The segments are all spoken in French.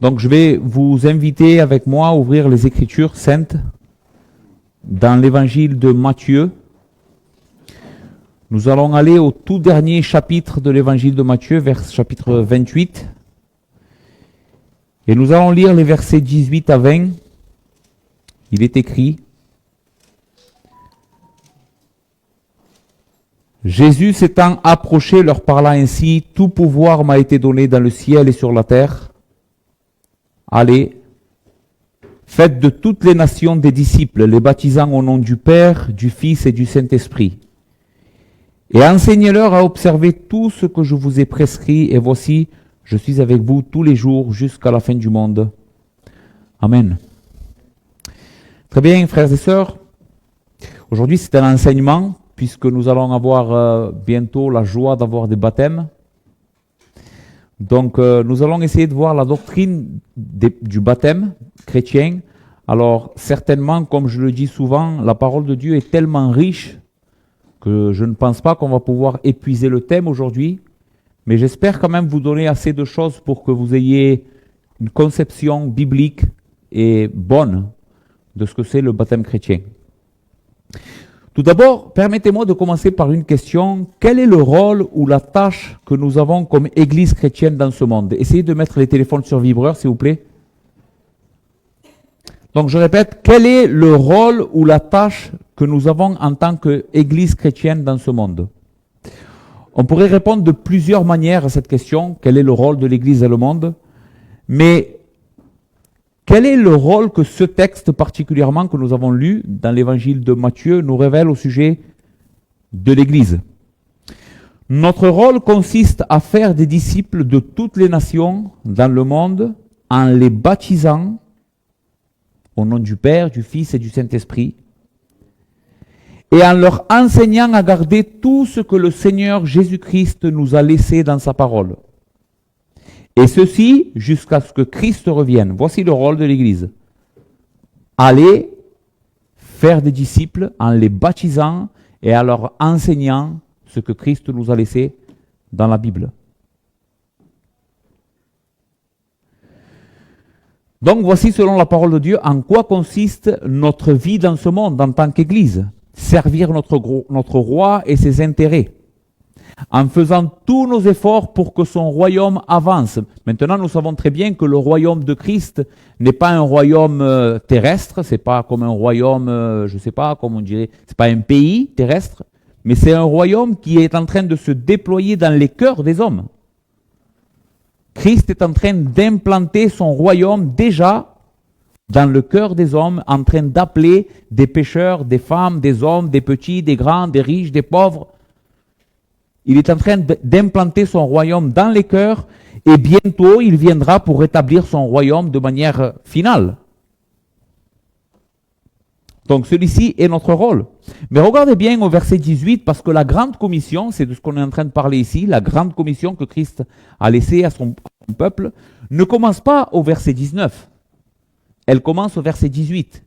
Donc je vais vous inviter avec moi à ouvrir les Écritures saintes dans l'évangile de Matthieu. Nous allons aller au tout dernier chapitre de l'évangile de Matthieu, vers chapitre 28. Et nous allons lire les versets 18 à 20. Il est écrit: Jésus s'étant approché leur parla ainsi: Tout pouvoir m'a été donné dans le ciel et sur la terre. Allez, faites de toutes les nations des disciples, les baptisant au nom du Père, du Fils et du Saint-Esprit. Et enseignez-leur à observer tout ce que je vous ai prescrit, et voici, je suis avec vous tous les jours jusqu'à la fin du monde. Amen. Très bien, frères et sœurs. Aujourd'hui, c'est un enseignement, puisque nous allons avoir bientôt la joie d'avoir des baptêmes. Donc, nous allons essayer de voir la doctrine du baptême chrétien. Alors, certainement, comme je le dis souvent, la parole de Dieu est tellement riche que je ne pense pas qu'on va pouvoir épuiser le thème aujourd'hui. Mais j'espère quand même vous donner assez de choses pour que vous ayez une conception biblique et bonne de ce que c'est le baptême chrétien. Tout d'abord, permettez-moi de commencer par une question. Quel est le rôle ou la tâche que nous avons comme Église chrétienne dans ce monde? Essayez de mettre les téléphones sur vibreur, s'il vous plaît. Donc, je répète, quel est le rôle ou la tâche que nous avons en tant qu'Église chrétienne dans ce monde? On pourrait répondre de plusieurs manières à cette question. Quel est le rôle de l'Église dans le monde? Mais quel est le rôle que ce texte particulièrement que nous avons lu dans l'évangile de Matthieu nous révèle au sujet de l'Église? Notre rôle consiste à faire des disciples de toutes les nations dans le monde en les baptisant au nom du Père, du Fils et du Saint-Esprit, et en leur enseignant à garder tout ce que le Seigneur Jésus-Christ nous a laissé dans sa parole. Et ceci jusqu'à ce que Christ revienne. Voici le rôle de l'Église. Aller faire des disciples en les baptisant et en leur enseignant ce que Christ nous a laissé dans la Bible. Donc voici, selon la parole de Dieu, en quoi consiste notre vie dans ce monde en tant qu'Église. Servir notre roi et ses intérêts, en faisant tous nos efforts pour que son royaume avance. Maintenant, nous savons très bien que le royaume de Christ n'est pas un royaume terrestre, c'est pas comme un royaume, je sais pas, comme on dirait, c'est pas un pays terrestre, mais c'est un royaume qui est en train de se déployer dans les cœurs des hommes. Christ est en train d'implanter son royaume déjà dans le cœur des hommes, en train d'appeler des pécheurs, des femmes, des hommes, des petits, des grands, des riches, des pauvres. Il est en train d'implanter son royaume dans les cœurs et bientôt il viendra pour rétablir son royaume de manière finale. Donc celui-ci est notre rôle. Mais regardez bien au verset 18 parce que la grande commission, c'est de ce qu'on est en train de parler ici, la grande commission que Christ a laissée à son peuple, ne commence pas au verset 19. Elle commence au verset 18,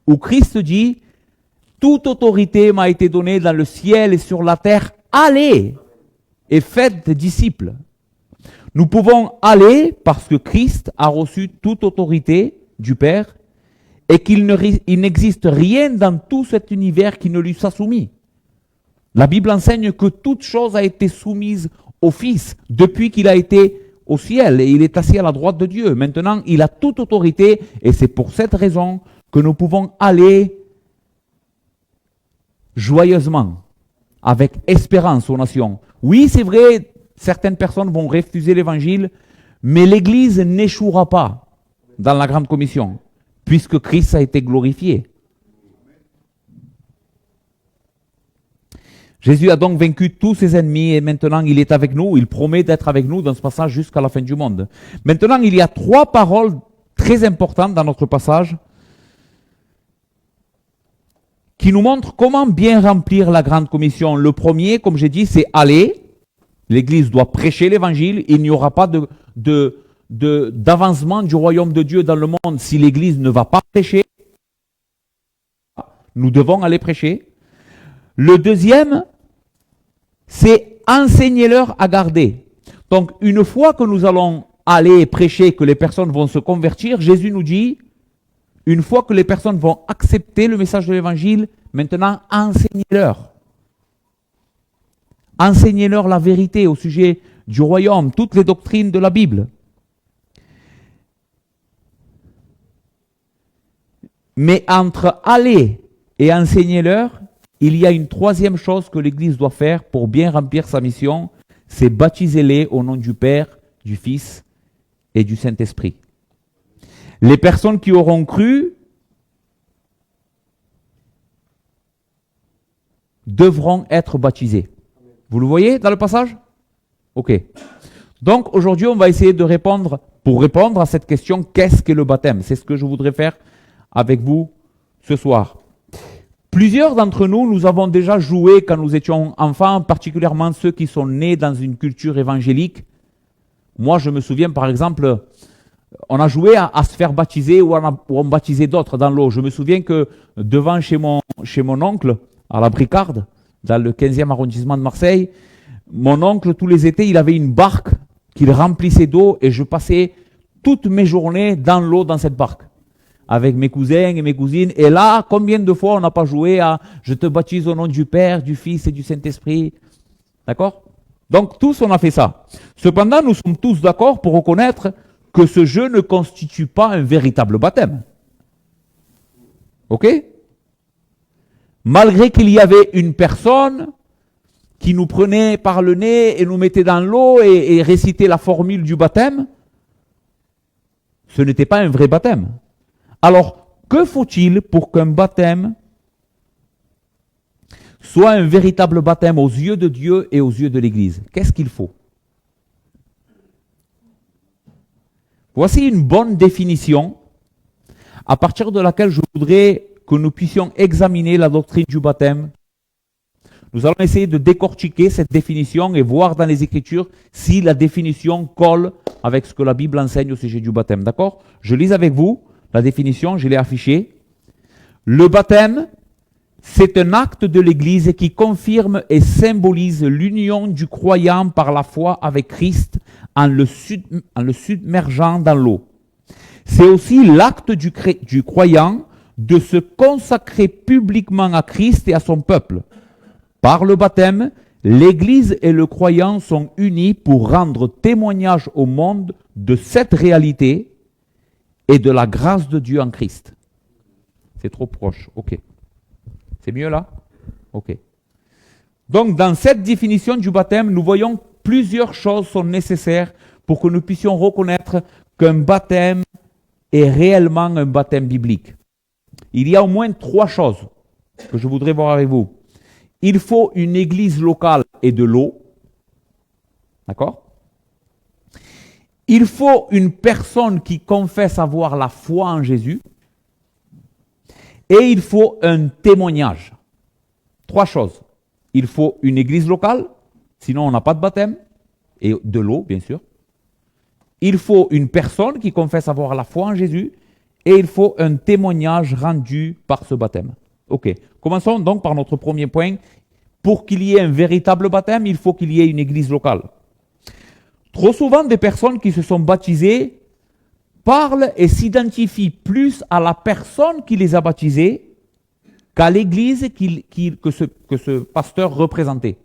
où Christ dit « Toute autorité m'a été donnée dans le ciel et sur la terre. Allez et faites des disciples. » Nous pouvons aller parce que Christ a reçu toute autorité du Père et qu'il n'existe rien dans tout cet univers qui ne lui soit soumis. La Bible enseigne que toute chose a été soumise au Fils depuis qu'il a été au ciel et il est assis à la droite de Dieu. Maintenant, il a toute autorité et c'est pour cette raison que nous pouvons aller joyeusement, avec espérance aux nations. Oui, c'est vrai, certaines personnes vont refuser l'évangile, mais l'Église n'échouera pas dans la grande commission, puisque Christ a été glorifié. Jésus a donc vaincu tous ses ennemis et maintenant il est avec nous, il promet d'être avec nous dans ce passage jusqu'à la fin du monde. Maintenant, il y a 3 paroles très importantes dans notre passage qui nous montrent comment bien remplir la grande commission. Le premier, comme j'ai dit, c'est aller. L'Église doit prêcher l'évangile. Il n'y aura pas d'avancement du royaume de Dieu dans le monde si l'Église ne va pas prêcher. Nous devons aller prêcher. Le deuxième, c'est enseigner-leur à garder. Donc, une fois que nous allons aller prêcher, que les personnes vont se convertir, Jésus nous dit, une fois que les personnes vont accepter le message de l'évangile, maintenant enseignez-leur. Enseignez-leur la vérité au sujet du royaume, toutes les doctrines de la Bible. Mais entre aller et enseigner-leur, il y a une troisième chose que l'Église doit faire pour bien remplir sa mission, c'est baptiser-les au nom du Père, du Fils et du Saint-Esprit. Les personnes qui auront cru devront être baptisées. Vous le voyez dans le passage? Ok. Donc aujourd'hui, on va essayer de répondre à cette question, qu'est-ce qu'est le baptême? C'est ce que je voudrais faire avec vous ce soir. Plusieurs d'entre nous, nous avons déjà joué quand nous étions enfants, particulièrement ceux qui sont nés dans une culture évangélique. Moi, je me souviens par exemple, on a joué à se faire baptiser ou on baptisait d'autres dans l'eau. Je me souviens que devant chez mon oncle, à la Bricarde, dans le 15e arrondissement de Marseille, mon oncle, tous les étés, il avait une barque qu'il remplissait d'eau et je passais toutes mes journées dans l'eau dans cette barque, avec mes cousins et mes cousines. Et là, combien de fois on n'a pas joué à « Je te baptise au nom du Père, du Fils et du Saint-Esprit ». D'accord? Donc tous, on a fait ça. Cependant, nous sommes tous d'accord pour reconnaître que ce jeu ne constitue pas un véritable baptême. Ok? Malgré qu'il y avait une personne qui nous prenait par le nez et nous mettait dans l'eau et récitait la formule du baptême, ce n'était pas un vrai baptême. Alors, que faut-il pour qu'un baptême soit un véritable baptême aux yeux de Dieu et aux yeux de l'Église? Qu'est-ce qu'il faut? Voici une bonne définition à partir de laquelle je voudrais que nous puissions examiner la doctrine du baptême. Nous allons essayer de décortiquer cette définition et voir dans les Écritures si la définition colle avec ce que la Bible enseigne au sujet du baptême. D'accord? Je lis avec vous la définition, je l'ai affichée. Le baptême, c'est un acte de l'Église qui confirme et symbolise l'union du croyant par la foi avec Christ en le submergeant dans l'eau. C'est aussi l'acte du croyant de se consacrer publiquement à Christ et à son peuple. Par le baptême, l'Église et le croyant sont unis pour rendre témoignage au monde de cette réalité et de la grâce de Dieu en Christ. C'est trop proche, ok. C'est mieux là? Ok. Donc, dans cette définition du baptême, nous voyons que plusieurs choses sont nécessaires pour que nous puissions reconnaître qu'un baptême est réellement un baptême biblique. Il y a au moins 3 choses que je voudrais voir avec vous. Il faut une église locale et de l'eau. D'accord? Il faut une personne qui confesse avoir la foi en Jésus. Et il faut un témoignage. 3 choses. Il faut une église locale, sinon on n'a pas de baptême, et de l'eau, bien sûr. Il faut une personne qui confesse avoir la foi en Jésus, et il faut un témoignage rendu par ce baptême. Ok. Commençons donc par notre premier point. Pour qu'il y ait un véritable baptême, il faut qu'il y ait une église locale. Trop souvent, des personnes qui se sont baptisées parlent et s'identifient plus à la personne qui les a baptisés qu'à l'église que ce pasteur représentait.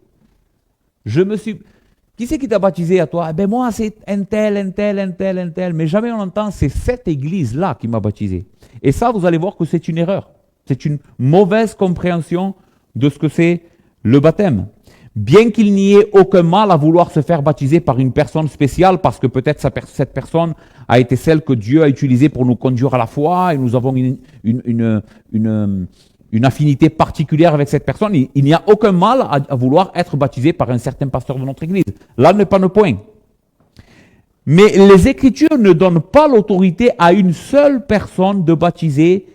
Qui c'est qui t'a baptisé à toi? Eh ben moi, c'est un tel. Mais jamais on entend, c'est cette église-là qui m'a baptisé. Et ça, vous allez voir que c'est une erreur. C'est une mauvaise compréhension de ce que c'est le baptême. Bien qu'il n'y ait aucun mal à vouloir se faire baptiser par une personne spéciale, parce que peut-être cette personne a été celle que Dieu a utilisée pour nous conduire à la foi, et nous avons une affinité particulière avec cette personne, il n'y a aucun mal à vouloir être baptisé par un certain pasteur de notre Église. Là n'est pas le point. Mais les Écritures ne donnent pas l'autorité à une seule personne de baptiser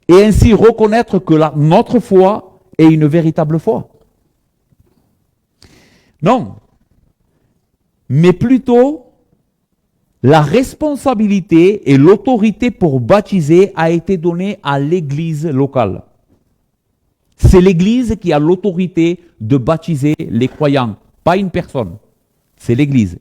et ainsi reconnaître que notre foi est une véritable foi. Non. Mais plutôt, la responsabilité et l'autorité pour baptiser a été donnée à l'Église locale. C'est l'Église qui a l'autorité de baptiser les croyants, pas une personne. C'est l'Église.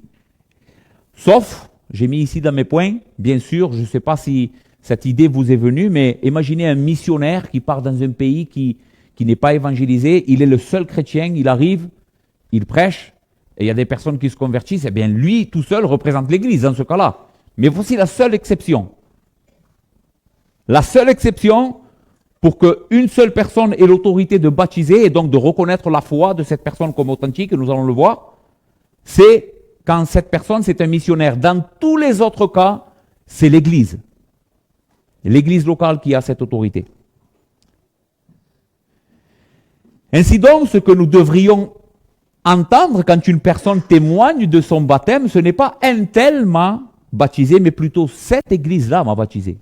Sauf j'ai mis ici dans mes points, bien sûr, je ne sais pas si cette idée vous est venue, mais imaginez un missionnaire qui part dans un pays qui n'est pas évangélisé, il est le seul chrétien, il arrive, il prêche, et il y a des personnes qui se convertissent, et bien lui, tout seul, représente l'Église dans ce cas-là. Mais voici la seule exception. La seule exception pour qu'une seule personne ait l'autorité de baptiser et donc de reconnaître la foi de cette personne comme authentique, nous allons le voir, c'est quand cette personne, c'est un missionnaire. Dans tous les autres cas, c'est l'Église. L'Église locale qui a cette autorité. Ainsi donc, ce que nous devrions entendre quand une personne témoigne de son baptême, ce n'est pas un tel m'a baptisé, mais plutôt cette Église-là m'a baptisé.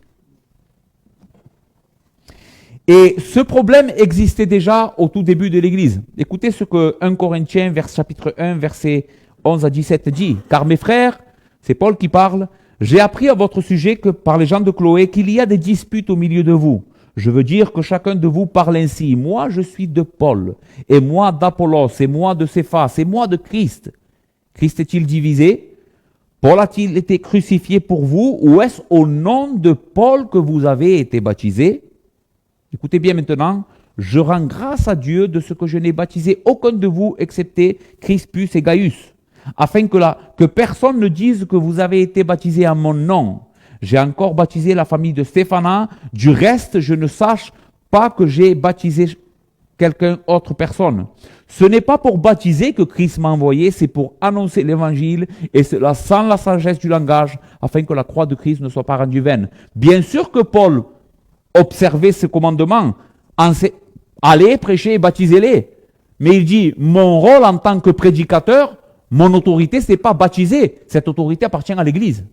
Et ce problème existait déjà au tout début de l'Église. Écoutez ce que 1 Corinthiens, chapitre 1, versets 11 à 17 dit. « Car mes frères, c'est Paul qui parle, j'ai appris à votre sujet que par les gens de Chloé qu'il y a des disputes au milieu de vous. Je veux dire que chacun de vous parle ainsi. Moi, je suis de Paul, et moi d'Apollos, et moi de Céphas, et moi de Christ. Christ est-il divisé? Paul a-t-il été crucifié pour vous, ou est-ce au nom de Paul que vous avez été baptisés? Écoutez bien maintenant, je rends grâce à Dieu de ce que je n'ai baptisé aucun de vous excepté Crispus et Gaius, afin que personne ne dise que vous avez été baptisés en mon nom. J'ai encore baptisé la famille de Stéphanas, du reste je ne sache pas que j'ai baptisé quelqu'un autre personne. Ce n'est pas pour baptiser que Christ m'a envoyé, c'est pour annoncer l'évangile, et cela sans la sagesse du langage, afin que la croix de Christ ne soit pas rendue vaine. Bien sûr que Paul observez ce commandement, allez prêcher et baptisez-les. Mais il dit, mon rôle en tant que prédicateur, mon autorité, ce n'est pas baptiser. Cette autorité appartient à l'Église.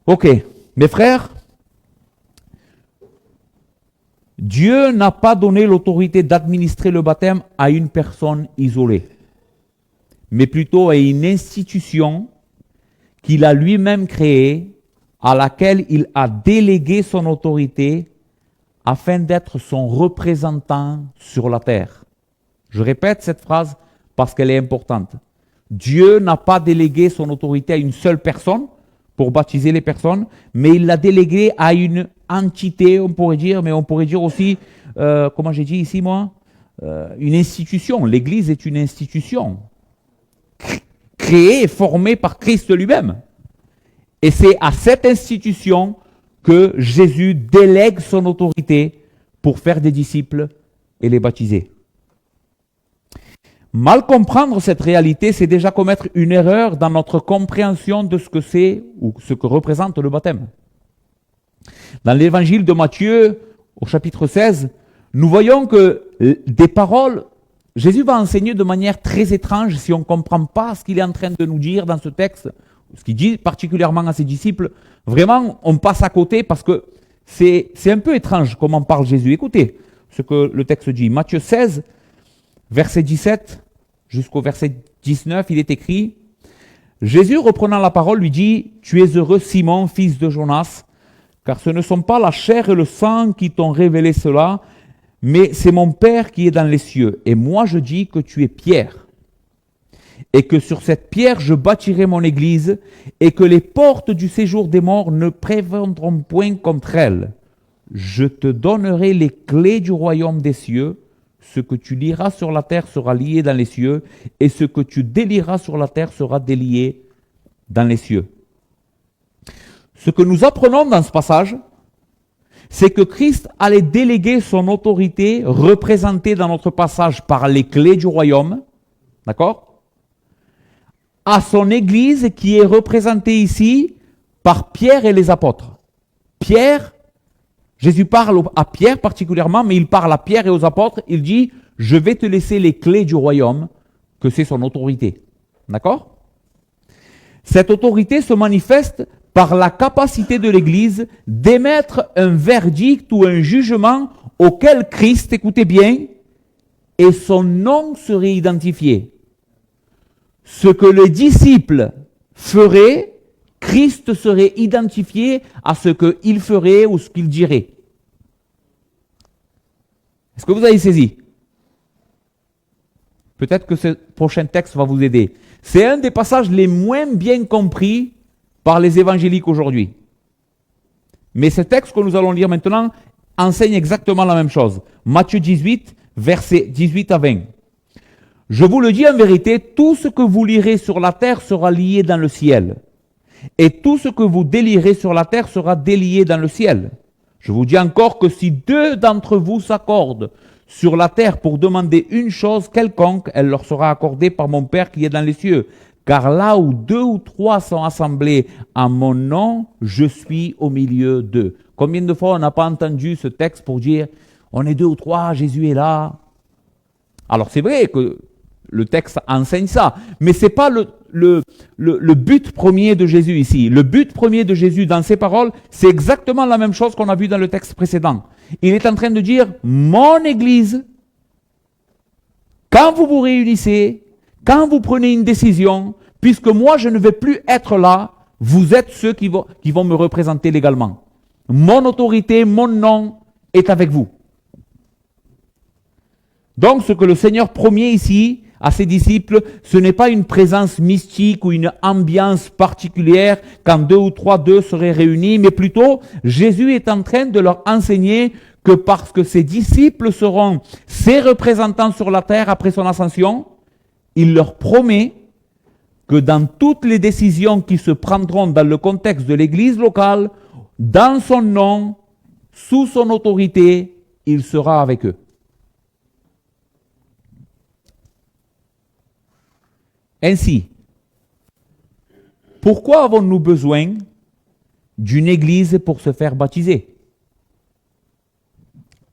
Ok, mes frères, Dieu n'a pas donné l'autorité d'administrer le baptême à une personne isolée, mais plutôt à une institution qu'il a lui-même créée, à laquelle il a délégué son autorité afin d'être son représentant sur la terre. Je répète cette phrase parce qu'elle est importante. Dieu n'a pas délégué son autorité à une seule personne pour baptiser les personnes, mais il l'a délégué à une entité, on pourrait dire, mais on pourrait dire aussi, comment j'ai dit ici moi, une institution. L'Église est une institution créée et formée par Christ lui-même. Et c'est à cette institution que Jésus délègue son autorité pour faire des disciples et les baptiser. Mal comprendre cette réalité, c'est déjà commettre une erreur dans notre compréhension de ce que c'est ou ce que représente le baptême. Dans l'évangile de Matthieu, au chapitre 16, nous voyons que des paroles, Jésus va enseigner de manière très étrange si on ne comprend pas ce qu'il est en train de nous dire dans ce texte. Ce qu'il dit particulièrement à ses disciples, vraiment, on passe à côté parce que c'est un peu étrange comment parle Jésus. Écoutez ce que le texte dit. Matthieu 16, verset 17 jusqu'au verset 19, il est écrit, Jésus, reprenant la parole, lui dit, « Tu es heureux, Simon, fils de Jonas, car ce ne sont pas la chair et le sang qui t'ont révélé cela, mais c'est mon Père qui est dans les cieux. Et moi, je dis que tu es Pierre. Et que sur cette pierre je bâtirai mon église, et que les portes du séjour des morts ne prévaudront point contre elle. Je te donnerai les clés du royaume des cieux. Ce que tu lieras sur la terre sera lié dans les cieux, et ce que tu délieras sur la terre sera délié dans les cieux. » Ce que nous apprenons dans ce passage, c'est que Christ allait déléguer son autorité, représentée dans notre passage par les clés du royaume, d'accord, à son Église qui est représentée ici par Pierre et les apôtres. Pierre, Jésus parle à Pierre particulièrement, mais il parle à Pierre et aux apôtres, il dit, je vais te laisser les clés du royaume, que c'est son autorité. D'accord? Cette autorité se manifeste par la capacité de l'Église d'émettre un verdict ou un jugement auquel Christ, écoutez bien, et son nom serait identifié. Ce que les disciples feraient, Christ serait identifié à ce qu'il ferait ou ce qu'il dirait. Est-ce que vous avez saisi? Peut-être que ce prochain texte va vous aider. C'est un des passages les moins bien compris par les évangéliques aujourd'hui. Mais ce texte que nous allons lire maintenant enseigne exactement la même chose. Matthieu 18, versets 18 à 20. Je vous le dis en vérité, tout ce que vous lirez sur la terre sera lié dans le ciel. Et tout ce que vous délierez sur la terre sera délié dans le ciel. Je vous dis encore que si 2 d'entre vous s'accordent sur la terre pour demander une chose quelconque, elle leur sera accordée par mon Père qui est dans les cieux. Car là où 2 ou 3 sont assemblés en mon nom, je suis au milieu d'eux. Combien de fois on n'a pas entendu ce texte pour dire on est 2 ou 3, Jésus est là. Alors c'est vrai que le texte enseigne ça, mais ce n'est pas le but premier de Jésus ici. Le but premier de Jésus dans ses paroles, c'est exactement la même chose qu'on a vu dans le texte précédent. Il est en train de dire, mon Église, quand vous vous réunissez, quand vous prenez une décision, puisque moi je ne vais plus être là, vous êtes ceux qui vont me représenter légalement. Mon autorité, mon nom est avec vous. Donc ce que le Seigneur promet ici à ses disciples, ce n'est pas une présence mystique ou une ambiance particulière quand 2 ou 3 seraient réunis, mais plutôt Jésus est en train de leur enseigner que parce que ses disciples seront ses représentants sur la terre après son ascension, il leur promet que dans toutes les décisions qui se prendront dans le contexte de l'Église locale, dans son nom, sous son autorité, il sera avec eux. Ainsi, pourquoi avons-nous besoin d'une Église pour se faire baptiser?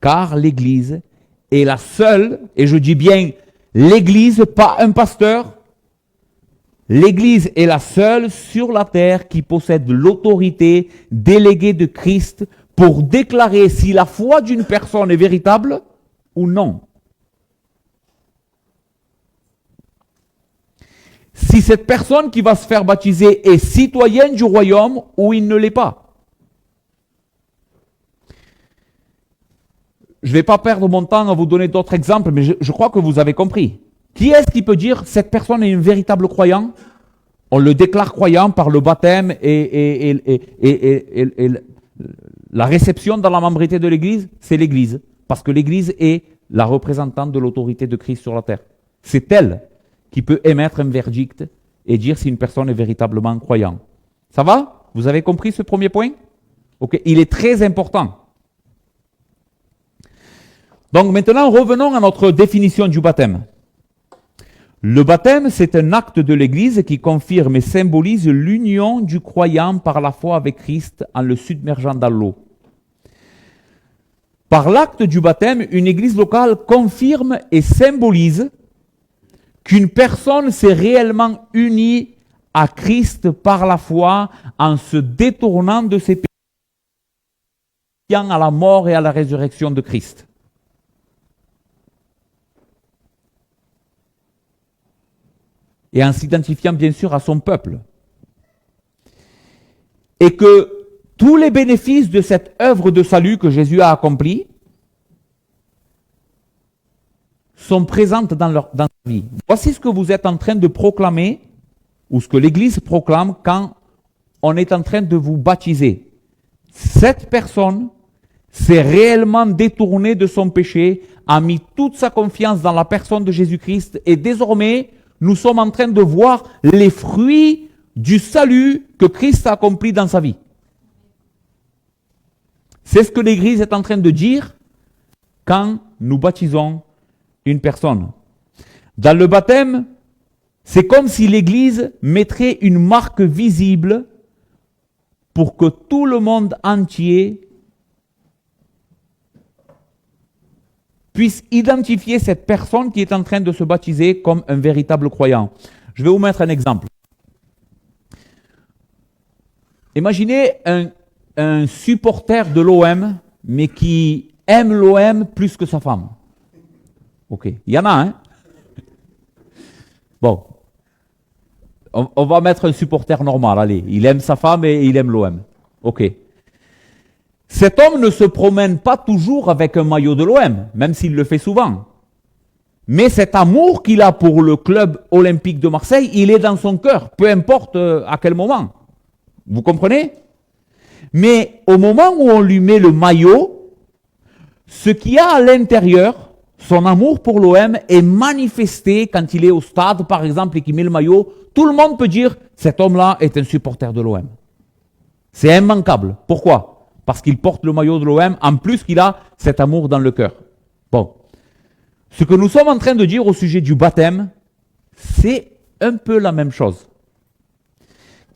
Car l'Église est la seule, et je dis bien l'Église, pas un pasteur, l'Église est la seule sur la terre qui possède l'autorité déléguée de Christ pour déclarer si la foi d'une personne est véritable ou non. Si cette personne qui va se faire baptiser est citoyenne du royaume ou il ne l'est pas. Je ne vais pas perdre mon temps à vous donner d'autres exemples, mais je crois que vous avez compris. Qui est-ce qui peut dire cette personne est un véritable croyant? On le déclare croyant par le baptême et la réception dans la membrité de l'Église, c'est l'Église. Parce que l'Église est la représentante de l'autorité de Christ sur la terre. C'est elle qui peut émettre un verdict et dire si une personne est véritablement croyant. Ça va? Vous avez compris ce premier point? Ok, il est très important. Donc maintenant, revenons à notre définition du baptême. Le baptême, c'est un acte de l'Église qui confirme et symbolise l'union du croyant par la foi avec Christ en le submergeant dans l'eau. Par l'acte du baptême, une Église locale confirme et symbolise qu'une personne s'est réellement unie à Christ par la foi en se détournant de ses péchés à la mort et à la résurrection de Christ. Et en s'identifiant bien sûr à son peuple. Et que tous les bénéfices de cette œuvre de salut que Jésus a accomplie sont présentes dans sa vie. Voici ce que vous êtes en train de proclamer, ou ce que l'Église proclame quand on est en train de vous baptiser. Cette personne s'est réellement détournée de son péché, a mis toute sa confiance dans la personne de Jésus-Christ, et désormais, nous sommes en train de voir les fruits du salut que Christ a accompli dans sa vie. C'est ce que l'Église est en train de dire quand nous baptisons une personne. Dans le baptême, c'est comme si l'Église mettrait une marque visible pour que tout le monde entier puisse identifier cette personne qui est en train de se baptiser comme un véritable croyant. Je vais vous mettre un exemple. Imaginez un supporter de l'OM, mais qui aime l'OM plus que sa femme. Ok, il y en a, hein? Bon, on va mettre un supporter normal, allez. Il aime sa femme et il aime l'OM. Ok. Cet homme ne se promène pas toujours avec un maillot de l'OM, même s'il le fait souvent. Mais cet amour qu'il a pour le club olympique de Marseille, il est dans son cœur, peu importe à quel moment. Vous comprenez? Mais au moment où on lui met le maillot, ce qu'il y a à l'intérieur, son amour pour l'OM est manifesté quand il est au stade, par exemple, et qu'il met le maillot. Tout le monde peut dire, cet homme-là est un supporter de l'OM. C'est immanquable. Pourquoi? Parce qu'il porte le maillot de l'OM, en plus qu'il a cet amour dans le cœur. Bon. Ce que nous sommes en train de dire au sujet du baptême, c'est un peu la même chose.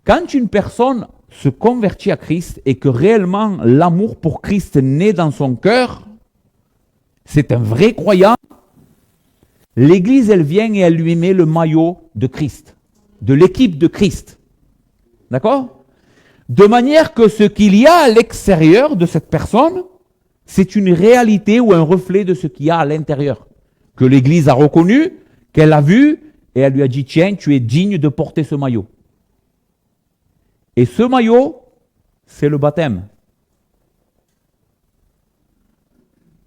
Quand une personne se convertit à Christ et que réellement l'amour pour Christ naît dans son cœur, c'est un vrai croyant, l'Église, elle vient et elle lui met le maillot de Christ, de l'équipe de Christ. D'accord? De manière que ce qu'il y a à l'extérieur de cette personne, c'est une réalité ou un reflet de ce qu'il y a à l'intérieur. Que l'Église a reconnu, qu'elle a vu, et elle lui a dit, tiens, tu es digne de porter ce maillot. Et ce maillot, c'est le baptême.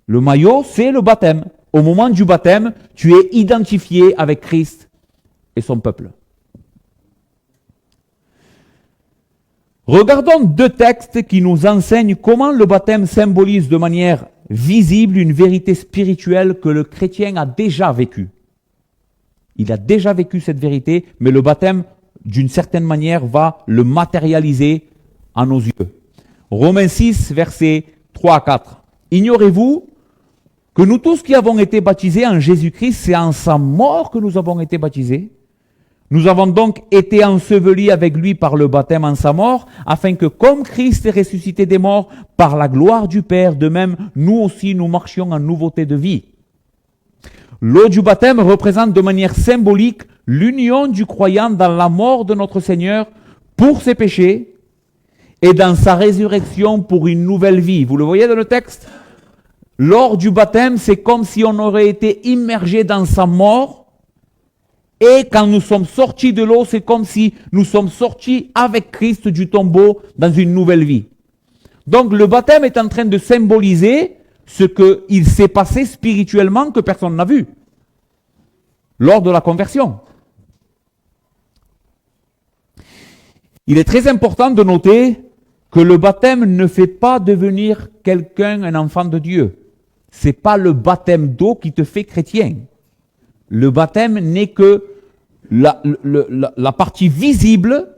Le maillot, c'est le baptême. Au moment du baptême, tu es identifié avec Christ et son peuple. Regardons deux textes qui nous enseignent comment le baptême symbolise de manière visible une vérité spirituelle que le chrétien a déjà vécue. Il a déjà vécu cette vérité, mais le baptême, d'une certaine manière, va le matérialiser à nos yeux. Romains 6, versets 3 à 4. Ignorez-vous que nous tous qui avons été baptisés en Jésus-Christ, c'est en sa mort que nous avons été baptisés. Nous avons donc été ensevelis avec lui par le baptême en sa mort, afin que comme Christ est ressuscité des morts par la gloire du Père, de même, nous aussi, nous marchions en nouveauté de vie. L'eau du baptême représente de manière symbolique l'union du croyant dans la mort de notre Seigneur pour ses péchés et dans sa résurrection pour une nouvelle vie. Vous le voyez dans le texte? Lors du baptême, c'est comme si on aurait été immergé dans sa mort. Et quand nous sommes sortis de l'eau, c'est comme si nous sommes sortis avec Christ du tombeau dans une nouvelle vie. Donc le baptême est en train de symboliser ce qu'il s'est passé spirituellement que personne n'a vu lors de la conversion. Il est très important de noter que le baptême ne fait pas devenir quelqu'un un enfant de Dieu. C'est pas le baptême d'eau qui te fait chrétien. Le baptême n'est que la partie visible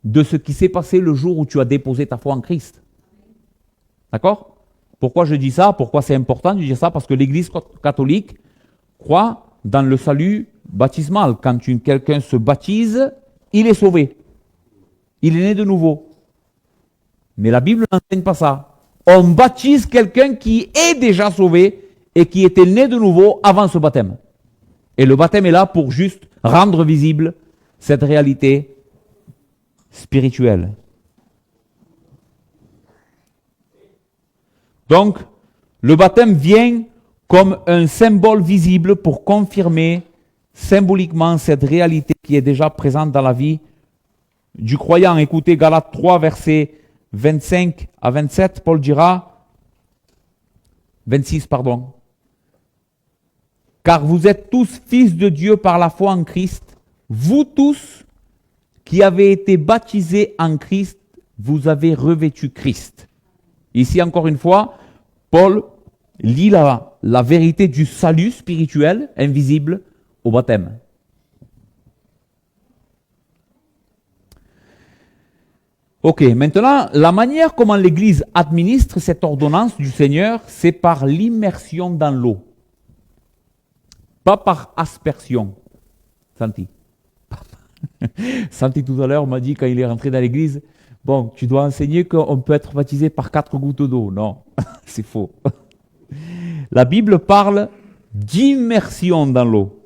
de ce qui s'est passé le jour où tu as déposé ta foi en Christ. D'accord? Pourquoi je dis ça? Pourquoi c'est important de dire ça? Parce que l'Église catholique croit dans le salut baptismal. Quand quelqu'un se baptise, il est sauvé. Il est né de nouveau. Mais la Bible n'enseigne pas ça. On baptise quelqu'un qui est déjà sauvé et qui était né de nouveau avant ce baptême. Et le baptême est là pour juste rendre visible cette réalité spirituelle. Donc, le baptême vient comme un symbole visible pour confirmer symboliquement cette réalité qui est déjà présente dans la vie du croyant. Écoutez Galates 3, versets 25 à 27, Paul dira, 26, pardon. Car vous êtes tous fils de Dieu par la foi en Christ, vous tous qui avez été baptisés en Christ, vous avez revêtu Christ. Ici encore une fois, Paul lie la vérité du salut spirituel, invisible, au baptême. Ok, maintenant, la manière comment l'Église administre cette ordonnance du Seigneur, c'est par l'immersion dans l'eau. Pas par aspersion. Santi. Santi tout à l'heure m'a dit quand il est rentré dans l'église, bon, tu dois enseigner qu'on peut être baptisé par 4 gouttes d'eau. Non, c'est faux. La Bible parle d'immersion dans l'eau.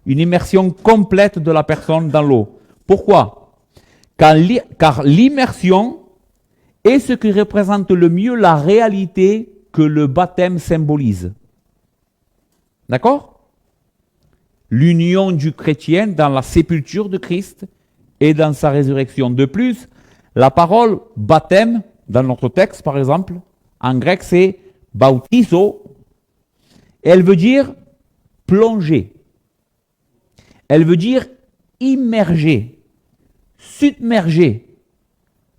Une immersion complète de la personne dans l'eau. Pourquoi? Car l'immersion est ce qui représente le mieux la réalité que le baptême symbolise. D'accord? L'union du chrétien dans la sépulture de Christ et dans sa résurrection. De plus, la parole baptême, dans notre texte par exemple, en grec c'est bautizo, Et elle veut dire plonger. Elle veut dire immerger, submerger.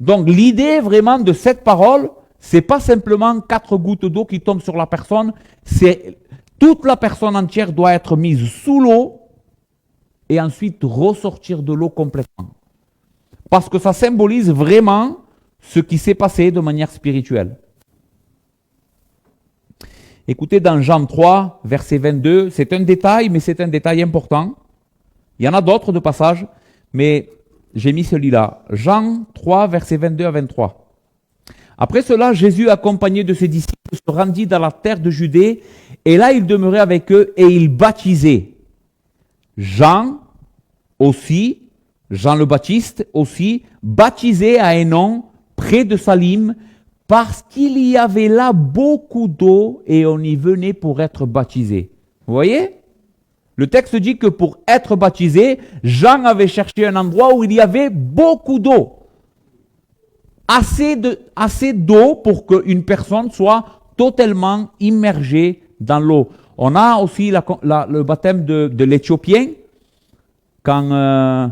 Donc l'idée vraiment de cette parole, c'est pas simplement 4 gouttes d'eau qui tombent sur la personne, c'est toute la personne entière doit être mise sous l'eau et ensuite ressortir de l'eau complètement. Parce que ça symbolise vraiment ce qui s'est passé de manière spirituelle. Écoutez dans Jean 3, verset 22, c'est un détail, mais c'est un détail important. Il y en a d'autres de passages, mais j'ai mis celui-là. Jean 3, verset 22 à 23. Après cela, Jésus, accompagné de ses disciples, se rendit dans la terre de Judée, et là il demeurait avec eux, et il baptisait. Jean aussi, Jean le Baptiste aussi, baptisait à Hénon, près de Salim, parce qu'il y avait là beaucoup d'eau, et on y venait pour être baptisé. Vous voyez ? Le texte dit que pour être baptisé, Jean avait cherché un endroit où il y avait beaucoup d'eau. Assez d'eau pour qu'une personne soit totalement immergée dans l'eau. On a aussi le baptême de l'Éthiopien, quand,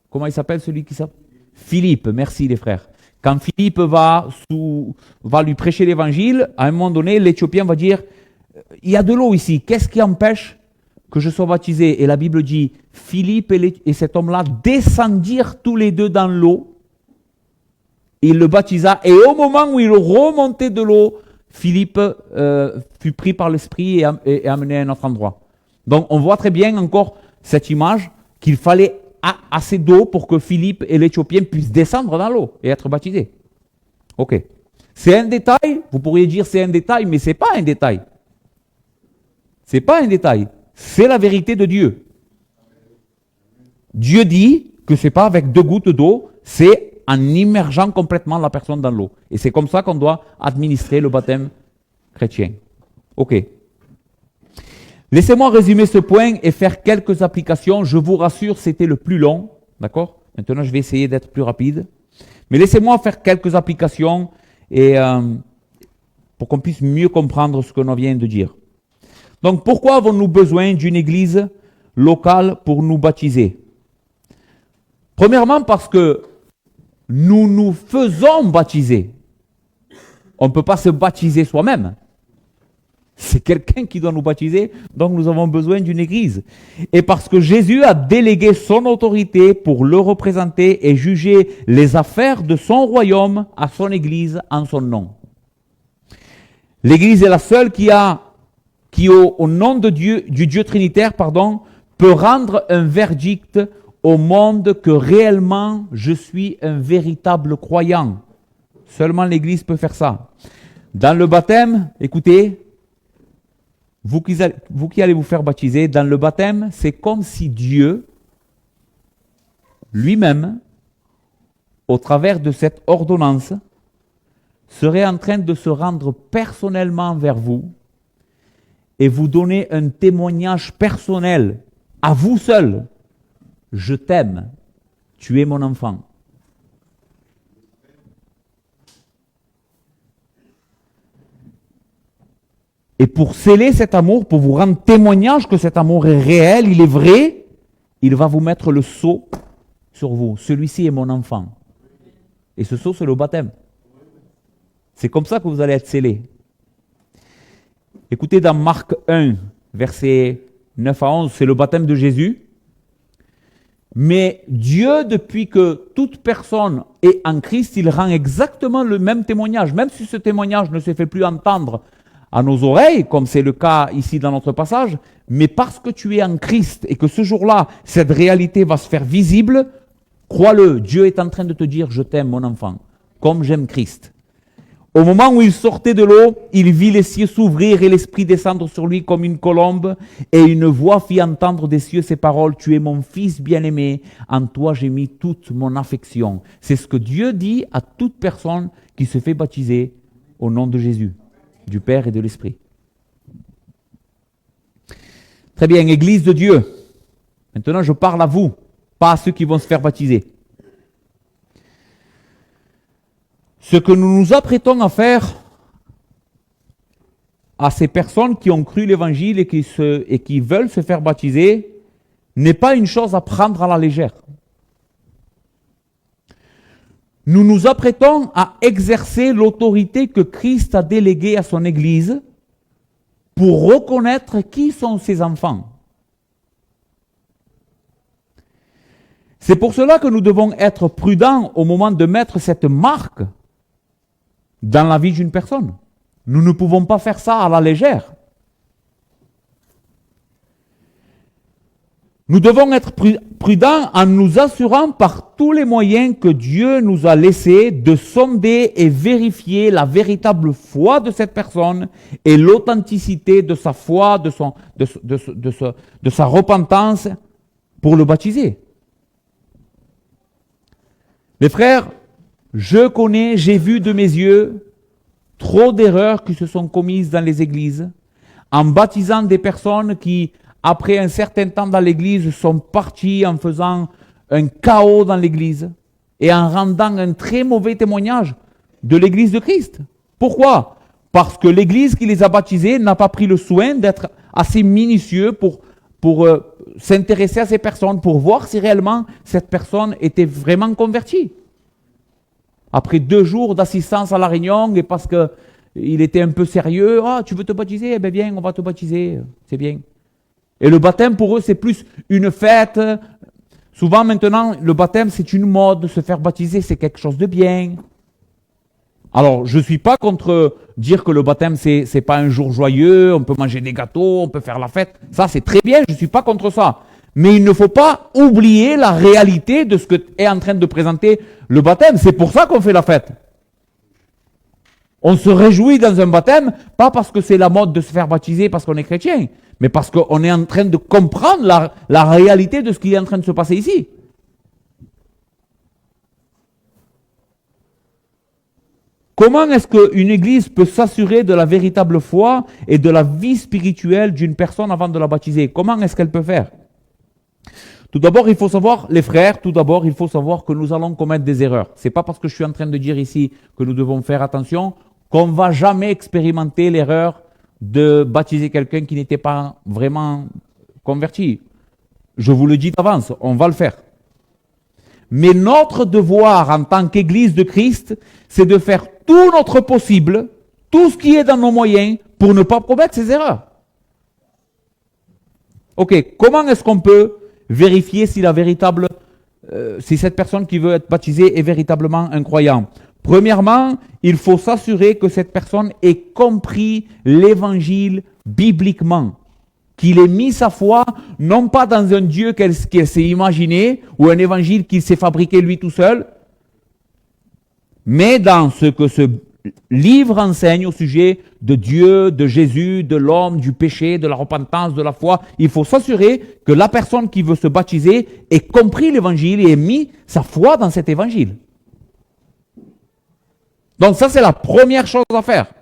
comment il s'appelle celui qui s'appelle Philippe, merci les frères. Quand Philippe va lui prêcher l'évangile, à un moment donné, l'Éthiopien va dire, il y a de l'eau ici, qu'est-ce qui empêche que je sois baptisé? Et la Bible dit, Philippe et cet homme-là descendirent tous les deux dans l'eau. Il le baptisa, et au moment où il remontait de l'eau, Philippe fut pris par l'Esprit et amené à un autre endroit. Donc on voit très bien encore cette image qu'il fallait assez d'eau pour que Philippe et l'Éthiopien puissent descendre dans l'eau et être baptisés. Ok. C'est un détail, vous pourriez dire c'est un détail, mais ce n'est pas un détail. Ce n'est pas un détail. C'est la vérité de Dieu. Dieu dit que ce n'est pas avec 2 gouttes d'eau, c'est en immergeant complètement la personne dans l'eau. Et c'est comme ça qu'on doit administrer le baptême chrétien. Ok. Laissez-moi résumer ce point et faire quelques applications. Je vous rassure, c'était le plus long. D'accord ? Maintenant, je vais essayer d'être plus rapide. Mais laissez-moi faire quelques applications et, pour qu'on puisse mieux comprendre ce que l'on vient de dire. Donc, pourquoi avons-nous besoin d'une église locale pour nous baptiser? Premièrement, parce que nous nous faisons baptiser. On ne peut pas se baptiser soi-même. C'est quelqu'un qui doit nous baptiser, donc nous avons besoin d'une église. Et parce que Jésus a délégué son autorité pour le représenter et juger les affaires de son royaume à son église en son nom. L'église est la seule qui au nom de Dieu, du Dieu trinitaire, peut rendre un verdict au monde que réellement je suis un véritable croyant. Seulement l'église peut faire ça. Dans le baptême, écoutez, vous qui allez vous faire baptiser, dans le baptême, c'est comme si Dieu, lui-même, au travers de cette ordonnance, serait en train de se rendre personnellement vers vous et vous donner un témoignage personnel à vous seul. Je t'aime, tu es mon enfant. Et pour sceller cet amour, pour vous rendre témoignage que cet amour est réel, il est vrai, il va vous mettre le sceau sur vous. Celui-ci est mon enfant. Et ce sceau, c'est le baptême. C'est comme ça que vous allez être scellés. Écoutez dans Marc 1, versets 9 à 11, c'est le baptême de Jésus. Mais Dieu, depuis que toute personne est en Christ, il rend exactement le même témoignage. Même si ce témoignage ne se fait plus entendre à nos oreilles, comme c'est le cas ici dans notre passage, mais parce que tu es en Christ et que ce jour-là, cette réalité va se faire visible, crois-le, Dieu est en train de te dire « Je t'aime, mon enfant, comme j'aime Christ ». Au moment où il sortait de l'eau, il vit les cieux s'ouvrir et l'Esprit descendre sur lui comme une colombe, et une voix fit entendre des cieux ces paroles « Tu es mon Fils bien-aimé, en toi j'ai mis toute mon affection ». C'est ce que Dieu dit à toute personne qui se fait baptiser au nom de Jésus, du Père et de l'Esprit. Très bien, Église de Dieu. Maintenant, je parle à vous, pas à ceux qui vont se faire baptiser. Ce que nous nous apprêtons à faire à ces personnes qui ont cru l'évangile et qui veulent se faire baptiser n'est pas une chose à prendre à la légère. Nous nous apprêtons à exercer l'autorité que Christ a déléguée à son Église pour reconnaître qui sont ses enfants. C'est pour cela que nous devons être prudents au moment de mettre cette marque dans la vie d'une personne. Nous ne pouvons pas faire ça à la légère. Nous devons être prudents en nous assurant par tous les moyens que Dieu nous a laissés de sonder et vérifier la véritable foi de cette personne et l'authenticité de sa foi, de sa repentance pour le baptiser. Les frères, j'ai vu de mes yeux trop d'erreurs qui se sont commises dans les églises en baptisant des personnes qui, après un certain temps dans l'église, sont partis en faisant un chaos dans l'église et en rendant un très mauvais témoignage de l'église de Christ. Pourquoi? Parce que l'église qui les a baptisés n'a pas pris le soin d'être assez minutieux pour s'intéresser à ces personnes, pour voir si réellement cette personne était vraiment convertie. Après 2 jours d'assistance à la réunion, et parce qu'il était un peu sérieux, « Ah, tu veux te baptiser? Eh bien, viens, on va te baptiser, c'est bien. » Et le baptême, pour eux, c'est plus une fête. Souvent, maintenant, le baptême, c'est une mode. Se faire baptiser, c'est quelque chose de bien. Alors, je ne suis pas contre dire que le baptême, c'est pas un jour joyeux, on peut manger des gâteaux, on peut faire la fête. Ça, c'est très bien, je ne suis pas contre ça. Mais il ne faut pas oublier la réalité de ce que est en train de présenter le baptême. C'est pour ça qu'on fait la fête. On se réjouit dans un baptême, pas parce que c'est la mode de se faire baptiser parce qu'on est chrétien, mais parce qu'on est en train de comprendre la réalité de ce qui est en train de se passer ici. Comment est-ce qu'une église peut s'assurer de la véritable foi et de la vie spirituelle d'une personne avant de la baptiser? Comment est-ce qu'elle peut faire? Tout d'abord, il faut savoir, les frères, il faut savoir que nous allons commettre des erreurs. C'est pas parce que je suis en train de dire ici que nous devons faire attention qu'on ne va jamais expérimenter l'erreur de baptiser quelqu'un qui n'était pas vraiment converti. Je vous le dis d'avance, on va le faire. Mais notre devoir en tant qu'Église de Christ, c'est de faire tout notre possible, tout ce qui est dans nos moyens, pour ne pas commettre ces erreurs. Ok, comment est-ce qu'on peut vérifier si si cette personne qui veut être baptisée est véritablement un croyant? Premièrement, il faut s'assurer que cette personne ait compris l'évangile bibliquement, qu'il ait mis sa foi non pas dans un Dieu qu'elle s'est imaginé ou un évangile qu'il s'est fabriqué lui tout seul, mais dans ce que ce livre enseigne au sujet de Dieu, de Jésus, de l'homme, du péché, de la repentance, de la foi. Il faut s'assurer que la personne qui veut se baptiser ait compris l'évangile et ait mis sa foi dans cet évangile. Donc ça, c'est la première chose à faire.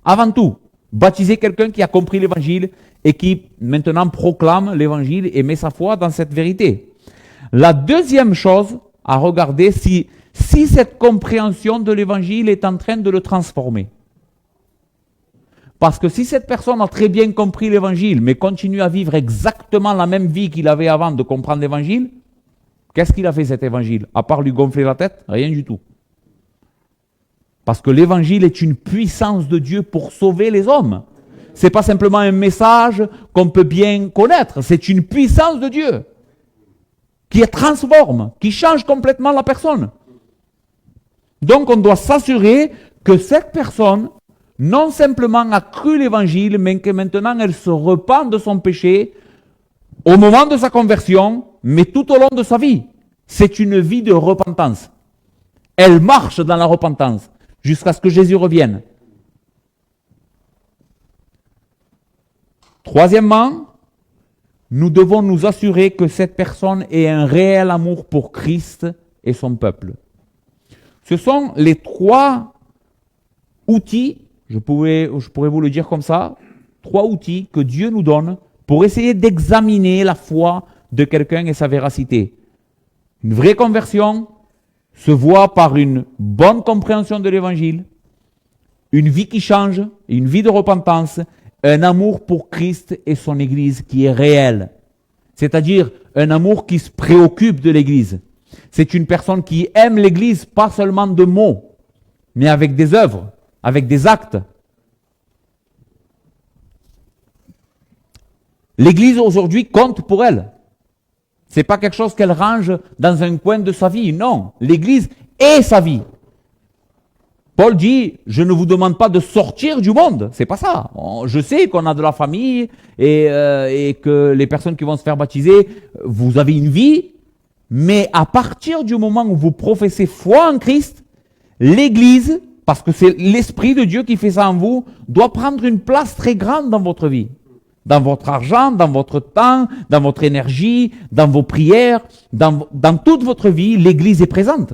Avant tout, baptiser quelqu'un qui a compris l'évangile et qui maintenant proclame l'évangile et met sa foi dans cette vérité. La deuxième chose à regarder, si cette compréhension de l'évangile est en train de le transformer. Parce que si cette personne a très bien compris l'évangile, mais continue à vivre exactement la même vie qu'il avait avant de comprendre l'évangile, qu'est-ce qu'il a fait cet évangile? À part lui gonfler la tête? Rien du tout. Parce que l'évangile est une puissance de Dieu pour sauver les hommes. Ce n'est pas simplement un message qu'on peut bien connaître, c'est une puissance de Dieu qui transforme, qui change complètement la personne. Donc on doit s'assurer que cette personne, non simplement a cru l'évangile, mais que maintenant elle se repent de son péché au moment de sa conversion, mais tout au long de sa vie. C'est une vie de repentance. Elle marche dans la repentance jusqu'à ce que Jésus revienne. Troisièmement, nous devons nous assurer que cette personne ait un réel amour pour Christ et son peuple. Ce sont les 3 outils, je pourrais vous le dire comme ça, 3 outils que Dieu nous donne pour essayer d'examiner la foi de quelqu'un et sa véracité. Une vraie conversion se voit par une bonne compréhension de l'évangile, une vie qui change, une vie de repentance, un amour pour Christ et son Église qui est réel. C'est-à-dire un amour qui se préoccupe de l'Église. C'est une personne qui aime l'Église, pas seulement de mots, mais avec des œuvres, avec des actes. L'Église aujourd'hui compte pour elle. C'est pas quelque chose qu'elle range dans un coin de sa vie. Non, l'Église est sa vie. Paul dit, je ne vous demande pas de sortir du monde. C'est pas ça. Je sais qu'on a de la famille et que les personnes qui vont se faire baptiser, vous avez une vie. Mais à partir du moment où vous professez foi en Christ, l'Église, parce que c'est l'Esprit de Dieu qui fait ça en vous, doit prendre une place très grande dans votre vie. Dans votre argent, dans votre temps, dans votre énergie, dans vos prières, dans toute votre vie, l'Église est présente.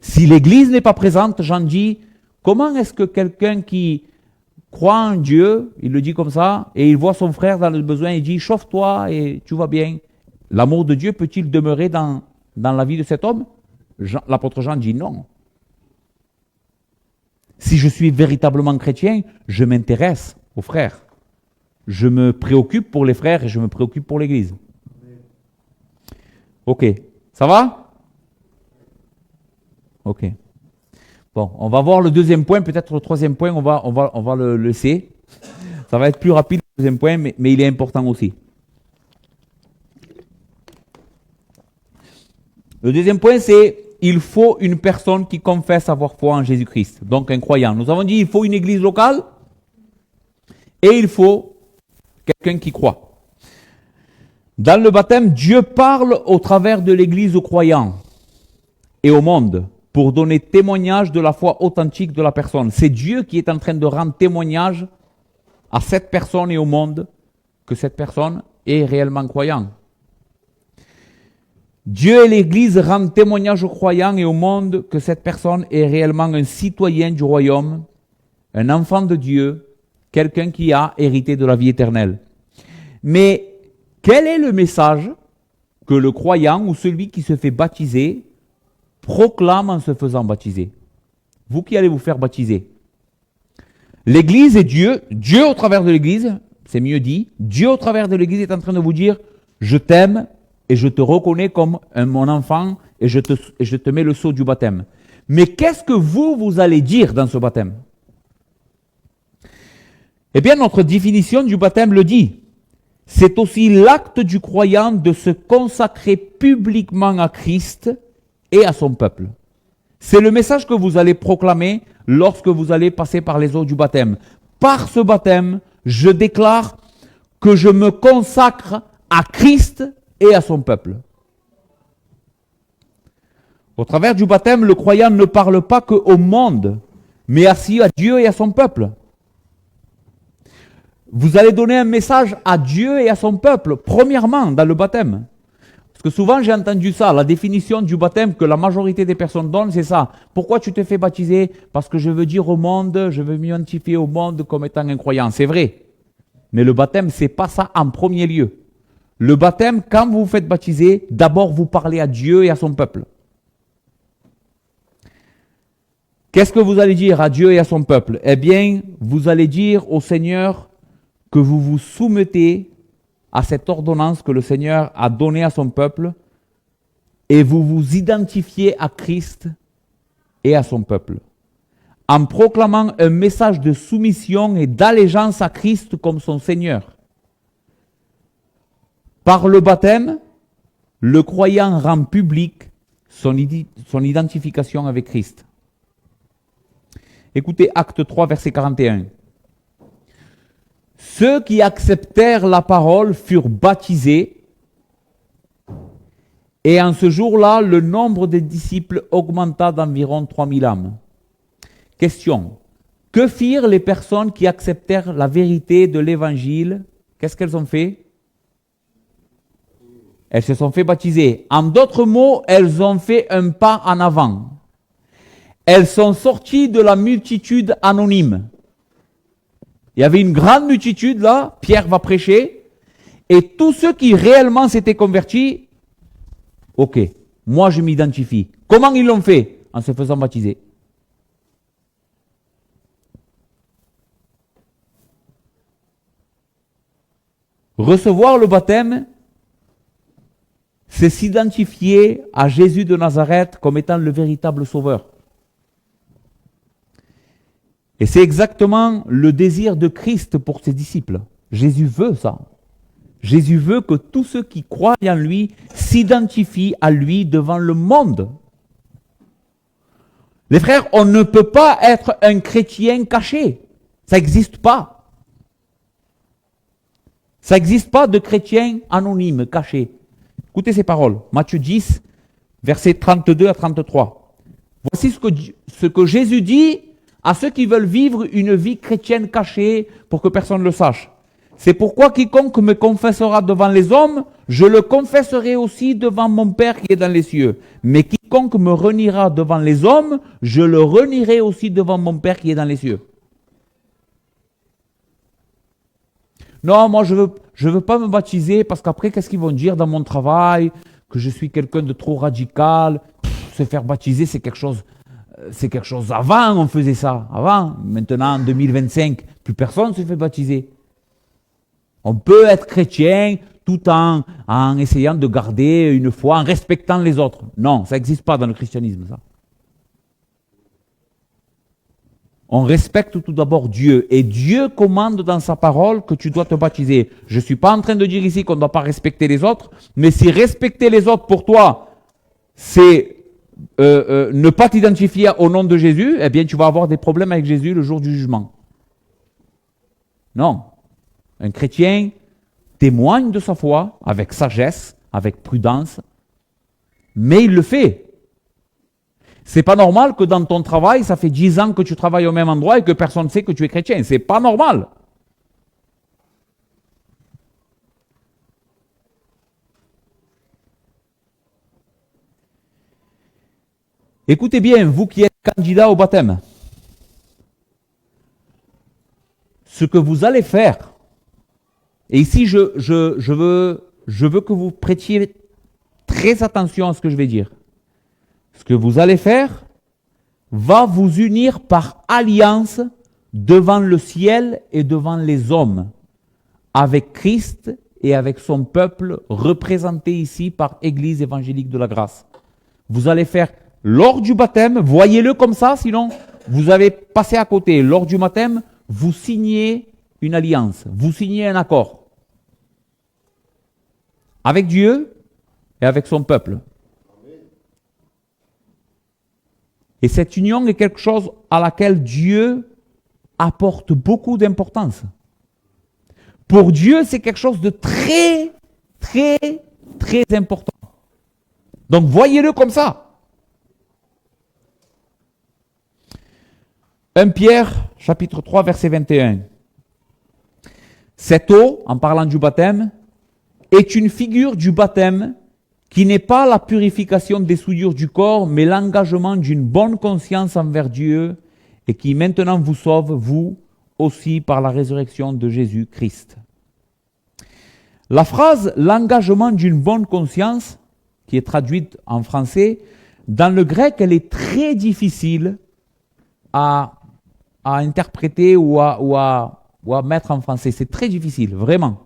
Si l'Église n'est pas présente, j'en dis, comment est-ce que quelqu'un qui croit en Dieu, il le dit comme ça, et il voit son frère dans le besoin, il dit, chauffe-toi et tu vas bien. L'amour de Dieu peut-il demeurer dans la vie de cet homme? L'apôtre Jean dit non. Si je suis véritablement chrétien, je m'intéresse aux frères. Je me préoccupe pour les frères et je me préoccupe pour l'Église. Ok, ça va? Ok. Bon, on va voir le deuxième point, peut-être le troisième point, on va le laisser. Ça va être plus rapide le deuxième point, mais il est important aussi. Le deuxième point, c'est il faut une personne qui confesse avoir foi en Jésus-Christ, donc un croyant. Nous avons dit il faut une église locale et il faut quelqu'un qui croit. Dans le baptême, Dieu parle au travers de l'église aux croyants et au monde pour donner témoignage de la foi authentique de la personne. C'est Dieu qui est en train de rendre témoignage à cette personne et au monde que cette personne est réellement croyant. Dieu et l'Église rendent témoignage aux croyants et au monde que cette personne est réellement un citoyen du royaume, un enfant de Dieu, quelqu'un qui a hérité de la vie éternelle. Mais quel est le message que le croyant ou celui qui se fait baptiser proclame en se faisant baptiser? Vous qui allez vous faire baptiser. L'Église et Dieu au travers de l'Église, c'est mieux dit, Dieu au travers de l'Église est en train de vous dire, je t'aime et je te reconnais comme mon enfant et je te mets le sceau du baptême. Mais qu'est-ce que vous allez dire dans ce baptême? Eh bien, notre définition du baptême le dit. C'est aussi l'acte du croyant de se consacrer publiquement à Christ et à son peuple. C'est le message que vous allez proclamer lorsque vous allez passer par les eaux du baptême. Par ce baptême, je déclare que je me consacre à Christ et à son peuple. Au travers du baptême, le croyant ne parle pas qu'au monde, mais aussi à Dieu et à son peuple. Vous allez donner un message à Dieu et à son peuple, premièrement, dans le baptême. Parce que souvent j'ai entendu ça, la définition du baptême que la majorité des personnes donnent, c'est ça. Pourquoi tu te fais baptiser? Parce que je veux dire au monde, je veux m'identifier au monde comme étant un croyant. C'est vrai. Mais le baptême, c'est pas ça en premier lieu. Le baptême, quand vous vous faites baptiser, d'abord vous parlez à Dieu et à son peuple. Qu'est-ce que vous allez dire à Dieu et à son peuple? Eh bien, vous allez dire au Seigneur que vous vous soumettez à cette ordonnance que le Seigneur a donnée à son peuple et vous vous identifiez à Christ et à son peuple en proclamant un message de soumission et d'allégeance à Christ comme son Seigneur. Par le baptême, le croyant rend public son identification avec Christ. Écoutez Acte 3, verset 41. Ceux qui acceptèrent la parole furent baptisés, et en ce jour-là, le nombre des disciples augmenta d'environ 3000 âmes. Question. Que firent les personnes qui acceptèrent la vérité de l'Évangile? Qu'est-ce qu'elles ont fait? Elles se sont fait baptiser. En d'autres mots, elles ont fait un pas en avant. Elles sont sorties de la multitude anonyme. Il y avait une grande multitude là, Pierre va prêcher, et tous ceux qui réellement s'étaient convertis, ok, moi je m'identifie. Comment ils l'ont fait? En se faisant baptiser. Recevoir le baptême, c'est s'identifier à Jésus de Nazareth comme étant le véritable sauveur. Et c'est exactement le désir de Christ pour ses disciples. Jésus veut ça. Jésus veut que tous ceux qui croient en lui s'identifient à lui devant le monde. Les frères, on ne peut pas être un chrétien caché. Ça n'existe pas. Ça n'existe pas de chrétien anonyme, caché. Écoutez ces paroles. Matthieu 10, versets 32 à 33. Voici ce que Jésus dit à ceux qui veulent vivre une vie chrétienne cachée pour que personne ne le sache. C'est pourquoi quiconque me confessera devant les hommes, je le confesserai aussi devant mon Père qui est dans les cieux. Mais quiconque me reniera devant les hommes, je le renierai aussi devant mon Père qui est dans les cieux. Non, moi je veux pas me baptiser parce qu'après qu'est-ce qu'ils vont dire dans mon travail, que je suis quelqu'un de trop radical. Se faire baptiser c'est quelque chose avant on faisait ça, avant. Maintenant en 2025, plus personne se fait baptiser. On peut être chrétien tout en essayant de garder une foi, en respectant les autres. Non, ça n'existe pas dans le christianisme, ça. On respecte tout d'abord Dieu. Et Dieu commande dans sa parole que tu dois te baptiser. Je ne suis pas en train de dire ici qu'on ne doit pas respecter les autres, mais si respecter les autres pour toi, c'est ne pas t'identifier au nom de Jésus, eh bien tu vas avoir des problèmes avec Jésus le jour du jugement. Non. Un chrétien témoigne de sa foi avec sagesse, avec prudence, mais il le fait. C'est pas normal que dans ton travail, ça fait 10 ans que tu travailles au même endroit et que personne ne sait que tu es chrétien. C'est pas normal. Écoutez bien, vous qui êtes candidat au baptême, ce que vous allez faire, et ici je veux que vous prêtiez très attention à ce que je vais dire. Ce que vous allez faire va vous unir par alliance devant le ciel et devant les hommes, avec Christ et avec son peuple représenté ici par Église évangélique de la grâce. Vous allez faire lors du baptême, voyez-le comme ça, sinon vous avez passé à côté. Lors du baptême, vous signez une alliance, vous signez un accord avec Dieu et avec son peuple. Et cette union est quelque chose à laquelle Dieu apporte beaucoup d'importance. Pour Dieu, c'est quelque chose de très, très, très important. Donc voyez-le comme ça. 1 Pierre, chapitre 3, verset 21. Cette eau, en parlant du baptême, est une figure du baptême qui n'est pas la purification des souillures du corps, mais l'engagement d'une bonne conscience envers Dieu et qui maintenant vous sauve, vous aussi, par la résurrection de Jésus-Christ. La phrase « l'engagement d'une bonne conscience », qui est traduite en français, dans le grec, elle est très difficile à interpréter ou à mettre en français. C'est très difficile, vraiment.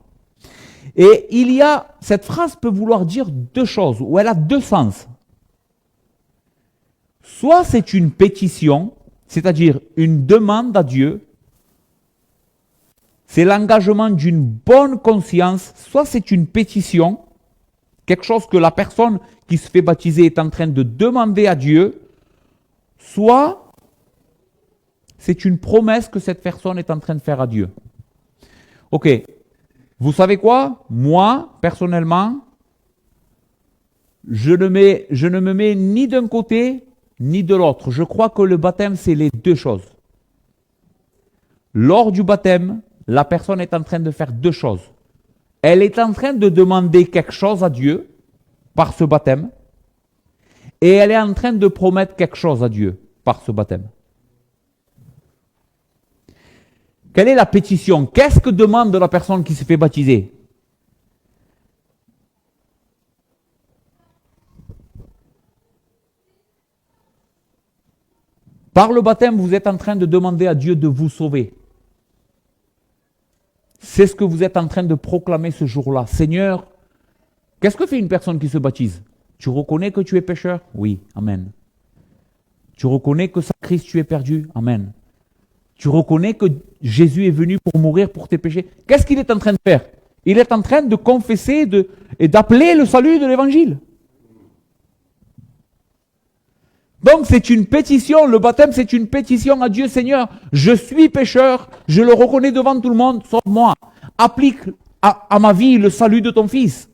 Et cette phrase peut vouloir dire deux choses, ou elle a deux sens. Soit c'est une pétition, c'est-à-dire une demande à Dieu, c'est l'engagement d'une bonne conscience, soit c'est une pétition, quelque chose que la personne qui se fait baptiser est en train de demander à Dieu, soit c'est une promesse que cette personne est en train de faire à Dieu. Ok. Vous savez quoi? Moi, personnellement, je ne me mets ni d'un côté ni de l'autre. Je crois que le baptême, c'est les deux choses. Lors du baptême, la personne est en train de faire deux choses. Elle est en train de demander quelque chose à Dieu par ce baptême et elle est en train de promettre quelque chose à Dieu par ce baptême. Quelle est la pétition? Qu'est-ce que demande la personne qui se fait baptiser? Par le baptême, vous êtes en train de demander à Dieu de vous sauver. C'est ce que vous êtes en train de proclamer ce jour-là. Seigneur, qu'est-ce que fait une personne qui se baptise? Tu reconnais que tu es pécheur? Oui, amen. Tu reconnais que sans Christ tu es perdu? Amen. Tu reconnais que Jésus est venu pour mourir pour tes péchés? Qu'est-ce qu'il est en train de faire? Il est en train de confesser et d'appeler le salut de l'évangile. Donc c'est une pétition, le baptême c'est une pétition à Dieu. Seigneur, je suis pécheur, je le reconnais devant tout le monde, sauf moi. Applique à ma vie le salut de ton Fils,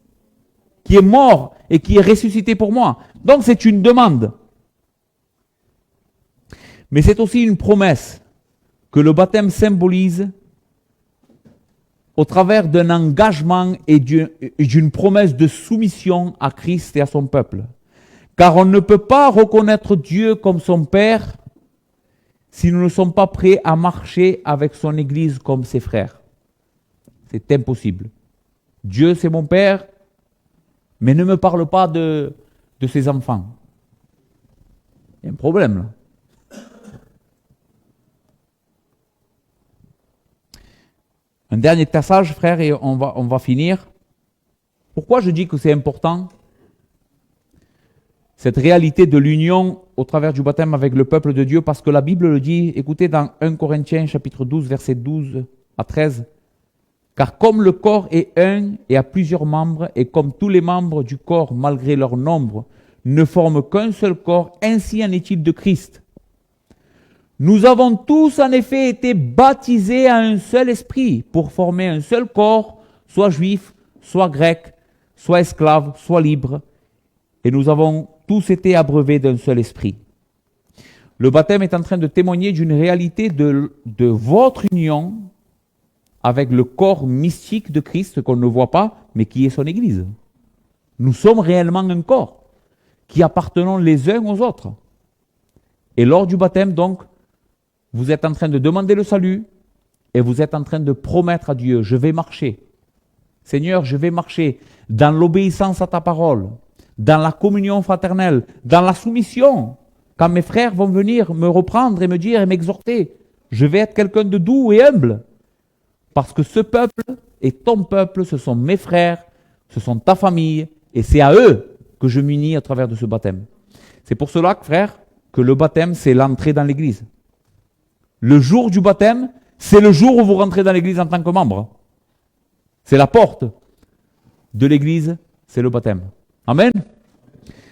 qui est mort et qui est ressuscité pour moi. Donc c'est une demande. Mais c'est aussi une promesse que le baptême symbolise au travers d'un engagement et d'une promesse de soumission à Christ et à son peuple. Car on ne peut pas reconnaître Dieu comme son Père si nous ne sommes pas prêts à marcher avec son Église comme ses frères. C'est impossible. Dieu, c'est mon Père, mais ne me parle pas de ses enfants. Il y a un problème là. Un dernier passage, frère, et on va finir. Pourquoi je dis que c'est important? Cette réalité de l'union au travers du baptême avec le peuple de Dieu, parce que la Bible le dit, écoutez dans 1 Corinthiens chapitre 12, versets 12 à 13. Car comme le corps est un et a plusieurs membres, et comme tous les membres du corps, malgré leur nombre, ne forment qu'un seul corps, ainsi en est-il de Christ. Nous avons tous en effet été baptisés à un seul esprit pour former un seul corps, soit juif, soit grec, soit esclave, soit libre, et nous avons tous été abreuvés d'un seul esprit. Le baptême est en train de témoigner d'une réalité de votre union avec le corps mystique de Christ qu'on ne voit pas, mais qui est son Église. Nous sommes réellement un corps qui appartenons les uns aux autres. Et lors du baptême, donc, vous êtes en train de demander le salut et vous êtes en train de promettre à Dieu, je vais marcher. Seigneur, je vais marcher dans l'obéissance à ta parole, dans la communion fraternelle, dans la soumission. Quand mes frères vont venir me reprendre et me dire et m'exhorter, je vais être quelqu'un de doux et humble. Parce que ce peuple et ton peuple, ce sont mes frères, ce sont ta famille, et c'est à eux que je m'unis à travers de ce baptême. C'est pour cela, frère, que le baptême, c'est l'entrée dans l'église. Le jour du baptême, c'est le jour où vous rentrez dans l'église en tant que membre. C'est la porte de l'église, c'est le baptême. Amen.